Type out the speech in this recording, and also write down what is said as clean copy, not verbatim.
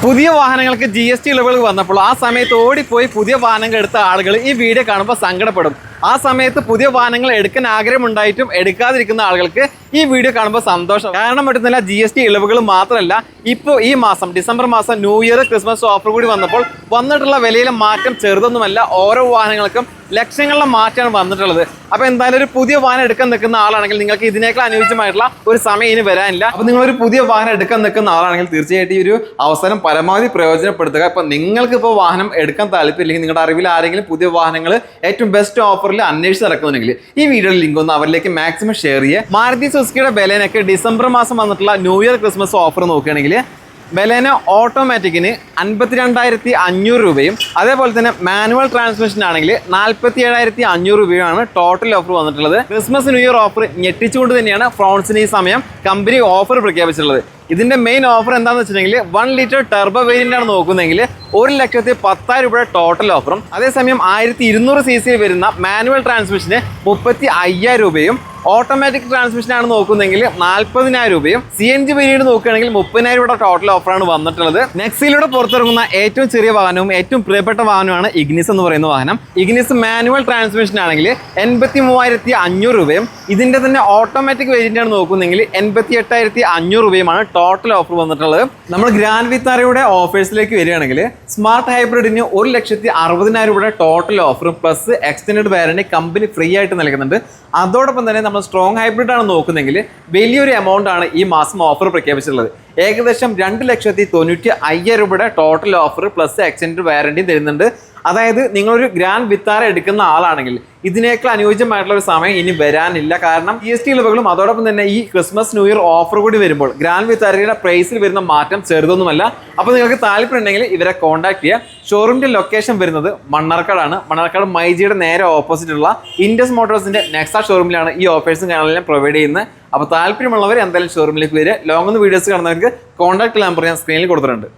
പുതിയ വാഹനങ്ങൾക്ക് GST ഇളവുകൾ വന്നപ്പോൾ ആ സമയത്ത് ഓടിപ്പോയി പുതിയ വാഹനങ്ങൾ എടുത്ത ആളുകൾ ഈ വീഡിയോ കാണുമ്പോൾ സങ്കടപ്പെടും. ആ സമയത്ത് പുതിയ വാഹനങ്ങൾ എടുക്കാൻ ആഗ്രഹമുണ്ടായിട്ടും എടുക്കാതിരിക്കുന്ന ആളുകൾക്ക് ഈ വീഡിയോ കാണുമ്പോൾ സന്തോഷം. കാരണം പറ്റുന്നില്ല, GST ഇളവുകൾ മാത്രമല്ല, ഇപ്പോൾ ഈ മാസം ഡിസംബർ മാസം ന്യൂ ഇയർ ക്രിസ്മസ് ഓഫർ കൂടി വന്നപ്പോൾ വന്നിട്ടുള്ള വിലയിലെ മാറ്റം ചെറുതൊന്നുമല്ല. ഓരോ വാഹനങ്ങൾക്കും ലക്ഷങ്ങളുടെ മാറ്റമാണ് വന്നിട്ടുള്ളത്. അപ്പോൾ എന്തായാലും ഒരു പുതിയ വാഹനം എടുക്കാൻ നിൽക്കുന്ന ആളാണെങ്കിൽ നിങ്ങൾക്ക് ഇതിനേക്കാൾ അനുയോജ്യമായിട്ടുള്ള ഒരു സമയം ഇനി വരാനില്ല. അപ്പോൾ നിങ്ങളൊരു പുതിയ വാഹനം എടുക്കാൻ നിൽക്കുന്ന ആളാണെങ്കിൽ തീർച്ചയായിട്ടും ഈ ഒരു അവസരം പരമാവധി പ്രയോജനപ്പെടുത്തുക. ഇപ്പോൾ നിങ്ങൾക്ക് ഇപ്പോൾ വാഹനം എടുക്കാൻ താല്പര്യമില്ലെങ്കിൽ, നിങ്ങളുടെ അറിവിൽ ആരെങ്കിലും പുതിയ വാഹനങ്ങൾ ഏറ്റവും ബെസ്റ്റ് ഓഫറിൽ അന്വേഷിച്ച് നടക്കുന്നുണ്ടെങ്കിൽ ഈ വീഡിയോയിൽ ലിങ്ക് ഒന്ന് അവരിലേക്ക് മാക്സിമം ഷെയർ ചെയ്യുക. മാരുതി സുസുക്കിയുടെ ബലേനൊക്കെ ഡിസംബർ മാസം വന്നിട്ടുള്ള ന്യൂ ഇയർ ക്രിസ്മസ് ഓഫർ നോക്കുകയാണെങ്കിൽ ബലേനോ ഓട്ടോമാറ്റിക്കിന് 52,500 രൂപയും അതേപോലെ തന്നെ മാനുവൽ ട്രാൻസ്മിഷൻ ആണെങ്കിൽ 47,500 രൂപയാണ് ടോട്ടൽ ഓഫർ വന്നിട്ടുള്ളത്. ക്രിസ്മസ് ന്യൂ ഇയർ ഓഫർ ഞെട്ടിച്ചുകൊണ്ട് തന്നെയാണ് ഫ്രോൺസിന് ഈ സമയം കമ്പനി ഓഫർ പ്രഖ്യാപിച്ചിട്ടുള്ളത്. ഇതിന്റെ മെയിൻ ഓഫർ എന്താണെന്ന് വെച്ചിട്ടുണ്ടെങ്കിൽ 1 ലിറ്റർ ടർബോ വേരിയന്റ് ആണ് നോക്കുന്നതെങ്കിൽ 1,10,000 രൂപയുടെ ടോട്ടൽ ഓഫറും അതേസമയം 1200 cc വരുന്ന മാനുവൽ ട്രാൻസ്മിഷന് 35,000 രൂപയും ഓട്ടോമാറ്റിക് ട്രാൻസ്മിഷൻ ആണ് നോക്കുന്നതെങ്കിൽ 40,000 രൂപയും CNG വേരിയന്റ് നോക്കുകയാണെങ്കിൽ 30,000 രൂപയുടെ ടോട്ടൽ ഓഫറാണ് വന്നിട്ടുള്ളത്. നെക്സിലൂടെ പുറത്തിറങ്ങുന്ന ഏറ്റവും ചെറിയ വാഹനവും ഏറ്റവും പ്രിയപ്പെട്ട വാഹനമാണ് ഇഗ്നിസ് എന്ന് പറയുന്ന വാഹനം. ഇഗ്നിസ് മാനുവൽ ട്രാൻസ്മിഷൻ ആണെങ്കിൽ 83,500 രൂപയും ഇതിന്റെ തന്നെ ഓട്ടോമാറ്റിക് വേരിയന്റ് ആണ് നോക്കുന്നതെങ്കിൽ 88,500 രൂപയുമാണ് ടോട്ടൽ ഓഫർ വന്നിട്ടുള്ളത്. നമ്മൾ ഗ്രാൻഡ് വിത്താരയുടെ ഓഫേഴ്സിലേക്ക് വരികയാണെങ്കിൽ സ്മാർട്ട് ഹൈബ്രിഡിന് 1,60,000 രൂപയുടെ ടോട്ടൽ ഓഫറും plus extend warranty company free ആയിട്ട് നൽകുന്നുണ്ട്. അതോടൊപ്പം തന്നെ നമ്മൾ സ്ട്രോങ് ഹൈബ്രിഡ് ആണ് നോക്കുന്നെങ്കിൽ വലിയൊരു എമൗണ്ട് ആണ് ഈ മാസം ഓഫർ പ്രഖ്യാപിച്ചിട്ടുള്ളത്. ഏകദേശം 2,95,000 രൂപയുടെ total offer plus extend warranty തരുന്നുണ്ട്. അതായത് നിങ്ങളൊരു ഗ്രാൻഡ് വിത്താര എടുക്കുന്ന ആളാണെങ്കിൽ ഇതിനേക്കാൾ അനുയോജ്യമായിട്ടുള്ള ഒരു സമയം ഇനി വരാനില്ല. കാരണം GST ഇളവുകളും അതോടൊപ്പം തന്നെ ഈ ക്രിസ്മസ് ന്യൂ ഇയർ ഓഫർ കൂടി വരുമ്പോൾ ഗ്രാൻഡ് വിത്താരയുടെ പ്രൈസിൽ വരുന്ന മാറ്റം ചെറുതൊന്നുമല്ല. അപ്പോൾ നിങ്ങൾക്ക് താല്പര്യം ഉണ്ടെങ്കിൽ ഇവരെ കോൺടാക്ട് ചെയ്യുക. ഷോറൂമിന്റെ ലൊക്കേഷൻ വരുന്നത് മണ്ണാർക്കാടാണ്. മണ്ണാർക്കാട് മൈജിയുടെ നേരെ ഓപ്പോസിറ്റ് ഉള്ള ഇൻഡസ് മോട്ടോഴ്സിന്റെ നെക്സ ഷോറൂമിലാണ് ഈ ഓഫേഴ്സും കാണാനെല്ലാം പ്രൊവൈഡ് ചെയ്യുന്നത്. അപ്പോൾ താല്പര്യമുള്ളവർ എന്തായാലും ഷോറൂമിലേക്ക് വരിക. ലോങ് വീഡിയോസ് കാണുന്നവർക്ക് കോൺടാക്ട് നമ്പർ ഞാൻ സ്ക്രീനിൽ കൊടുത്തിട്ടുണ്ട്.